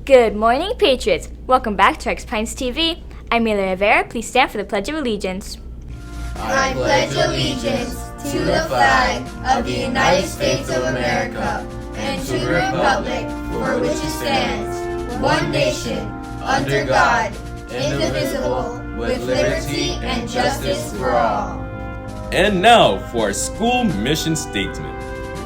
Good morning, Patriots! Welcome back to RPTV. I'm Mila Rivera. Please stand for the Pledge of Allegiance. I pledge allegiance to the flag of the United States of America and to the republic for which it stands, one nation, under God, indivisible, with liberty and justice for all. And now for our school mission statement.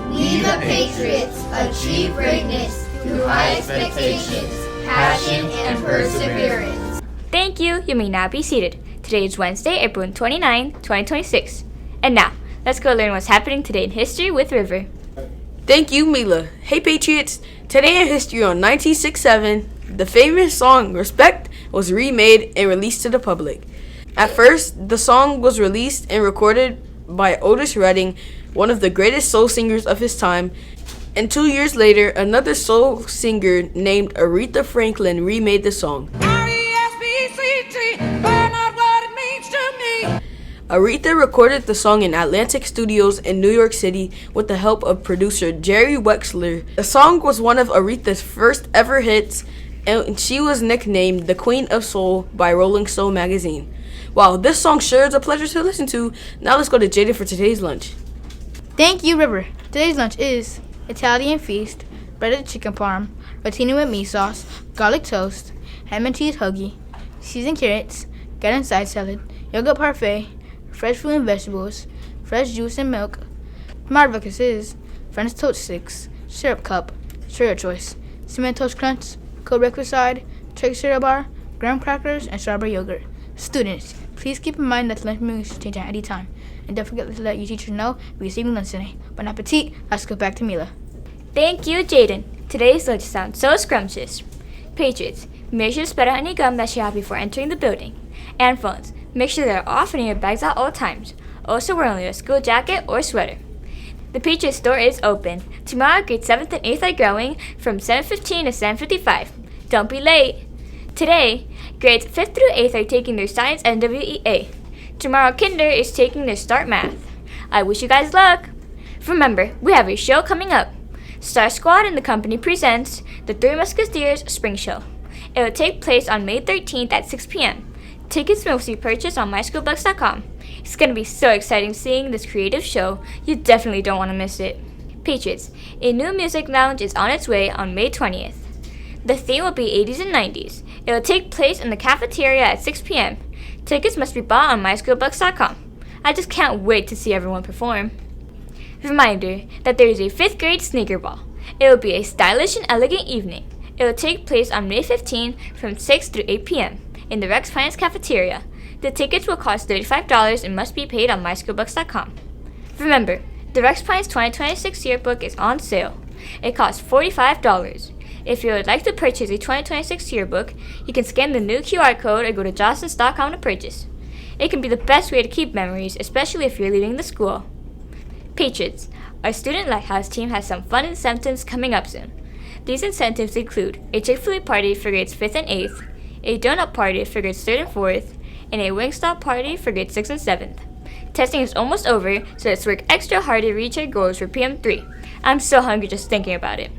We the Patriots achieve greatness through high expectations, passion, and perseverance. Thank you. You may now be seated. Today is Wednesday, April 29, 2026. And now, let's go learn what's happening today in history with River. Thank you, Mila. Hey, Patriots. Today in history on 1967, the famous song Respect was remade and released to the public. At first, the song was released and recorded by Otis Redding, one of the greatest soul singers of his time. And 2 years later, another soul singer named Aretha Franklin remade the song. R-E-S-P-C-T, find out what it means to me. Aretha recorded the song in Atlantic Studios in New York City with the help of producer Jerry Wexler. The song was one of Aretha's first ever hits, and she was nicknamed the Queen of Soul by Rolling Stone magazine. Wow, this song sure is a pleasure to listen to. Now let's go to Jada for today's lunch. Thank you, River. Today's lunch is Italian feast, breaded chicken parm, rotini with meat sauce, garlic toast, ham and cheese hoagie, seasoned carrots, garden side salad, yogurt parfait, fresh fruit and vegetables, fresh juice and milk. My breakfast is French toast sticks, syrup cup, cereal choice, cinnamon toast crunch, cold breakfast side, turkey cereal bar, graham crackers, and strawberry yogurt. Students, please keep in mind that lunch menus should change at any time. And don't forget to let your teachers know we're receiving lunch today. Bon appetit. Let's go back to Mila. Thank you, Jaden. Today's lunch sounds so scrumptious. Patriots, make sure to spit out any gum that you have before entering the building. And phones, make sure they're off and in your bags at all times. Also, wear only a school jacket or sweater. The Patriots store is open. Tomorrow, grades 7th and 8th are going from 7:15 to 7:55. Don't be late. Today, grades 5th through 8th are taking their science and WEA. Tomorrow, Kinder is taking their start math. I wish you guys luck. Remember, we have a show coming up. Star Squad and the company presents the Three Musketeers Spring Show. It will take place on May 13th at 6 p.m. Tickets will be purchased on myschoolbucks.com. It's going to be so exciting seeing this creative show. You definitely don't want to miss it. Patriots, a new music lounge is on its way on May 20th. The theme will be 80s and 90s. It will take place in the cafeteria at 6 p.m. Tickets must be bought on myschoolbucks.com. I just can't wait to see everyone perform. Reminder that there is a 5th grade sneaker ball. It will be a stylish and elegant evening. It will take place on May 15 from 6 through 8 p.m. in the Rex Finance cafeteria. The tickets will cost $35 and must be paid on myschoolbucks.com. Remember, the Rex Pines 2026 yearbook is on sale. It costs $45. If you would like to purchase a 2026 yearbook, you can scan the new QR code or go to johnsons.com to purchase. It can be the best way to keep memories, especially if you're leaving the school. Patriots, our Student Lighthouse team has some fun incentives coming up soon. These incentives include a Chick-fil-A party for grades 5th and 8th, a donut party for grades 3rd and 4th, and a Wingstop party for grades 6th and 7th. Testing is almost over, so let's work extra hard to reach our goals for PM3. I'm so hungry just thinking about it.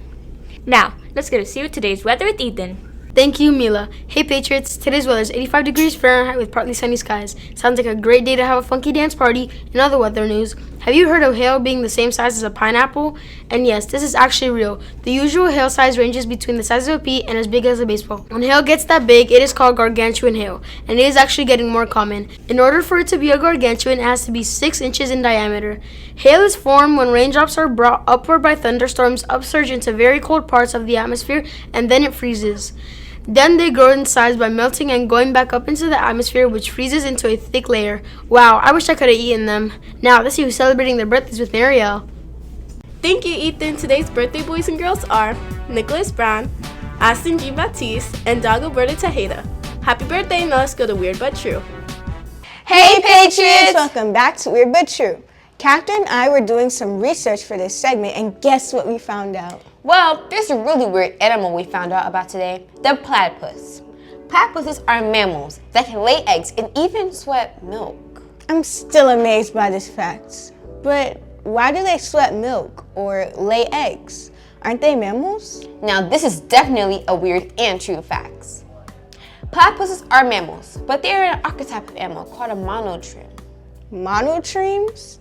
Now, let's go to see what today's weather with Ethan. Thank you, Mila. Hey, Patriots. Today's weather is 85 degrees Fahrenheit with partly sunny skies. Sounds like a great day to have a funky dance party. In other weather news, have you heard of hail being the same size as a pineapple? And yes, this is actually real. The usual hail size ranges between the size of a pea and as big as a baseball. When hail gets that big, it is called gargantuan hail, and it is actually getting more common. In order for it to be a gargantuan, it has to be 6 inches in diameter. Hail is formed when raindrops are brought upward by thunderstorms upsurge into very cold parts of the atmosphere, and then it freezes. Then they grow in size by melting and going back up into the atmosphere, which freezes into a thick layer. Wow, I wish I could have eaten them. Now, let's see who's celebrating their birthdays with Marielle. Thank you, Ethan. Today's birthday boys and girls are Nicholas Brown, Aston G. Baptiste, and Dagoberta Tejeda. Happy birthday, and now let's go to Weird But True. Hey Patriots! Welcome back to Weird But True. Captain and I were doing some research for this segment, and guess what we found out? Well, there's a really weird animal we found out about today, the platypus. Platypuses are mammals that can lay eggs and even sweat milk. I'm still amazed by this fact, but why do they sweat milk or lay eggs? Aren't they mammals? Now this is definitely a weird and true fact. Platypuses are mammals, but they are an archetype of animal called a monotremes. Monotremes?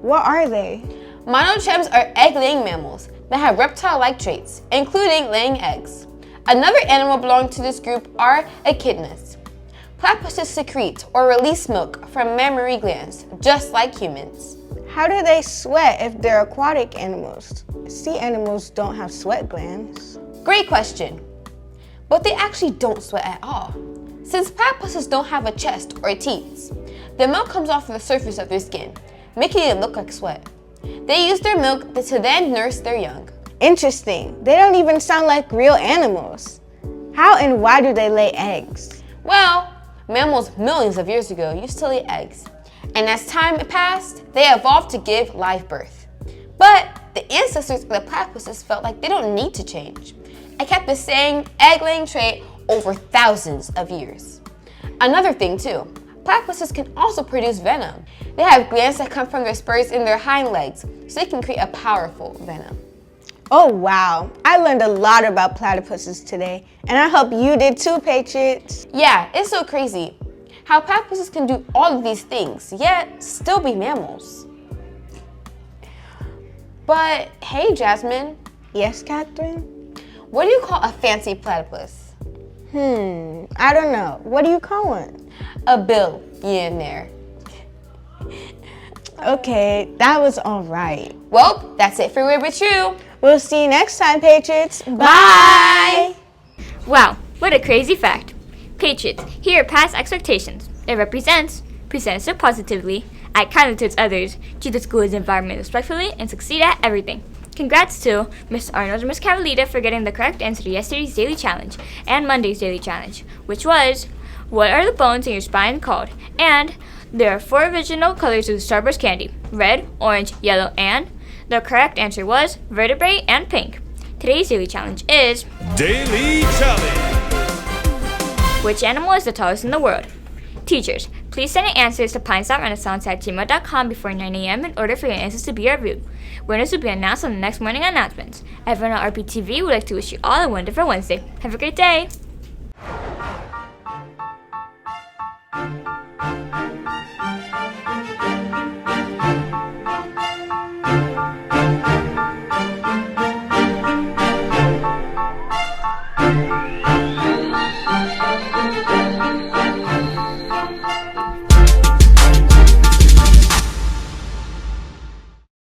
What are they? Monotremes are egg-laying mammals that have reptile-like traits, including laying eggs. Another animal belonging to this group are echidnas. Platypuses secrete or release milk from mammary glands, just like humans. How do they sweat if they're aquatic animals? Sea animals don't have sweat glands. Great question. But they actually don't sweat at all. Since platypuses don't have a chest or teats, the milk comes off the surface of their skin, making it look like sweat. They use their milk to then nurse their young. Interesting. They don't even sound like real animals. How and why do they lay eggs? Well, mammals millions of years ago used to lay eggs, and as time passed, they evolved to give live birth. But the ancestors of the platypuses felt like they don't need to change and kept the same egg-laying trait over thousands of years. Another thing too, platypuses can also produce venom. They have glands that come from their spurs in their hind legs, so they can create a powerful venom. Oh wow, I learned a lot about platypuses today, and I hope you did too, Patriots. Yeah, it's so crazy how platypuses can do all of these things, yet still be mammals. But hey, Jasmine. Yes, Catherine? What do you call a fancy platypus? I don't know. What do you call one? A billionaire. Okay, that was all right. Well, that's it for Weird But True. We'll see you next time, Patriots. Bye! Wow, what a crazy fact. Patriots, here are past expectations. It represents, present so positively, act kindly towards others, treat the school's environment respectfully, and succeed at everything. Congrats to Miss Arnold and Miss Carolita for getting the correct answer to yesterday's daily challenge and Monday's daily challenge, which was, what are the bones in your spine called? And there are 4 original colors of the Starburst candy, red, orange, yellow, and the correct answer was vertebrae and pink. Today's daily challenge is Daily Challenge. which animal is the tallest in the world? Teachers, please send your answers to pinesouthrenaissance@gmail.com before 9 a.m. in order for your answers to be reviewed. Winners will be announced on the next morning announcements. Everyone at RPTV would like to wish you all a wonderful Wednesday. Have a great day!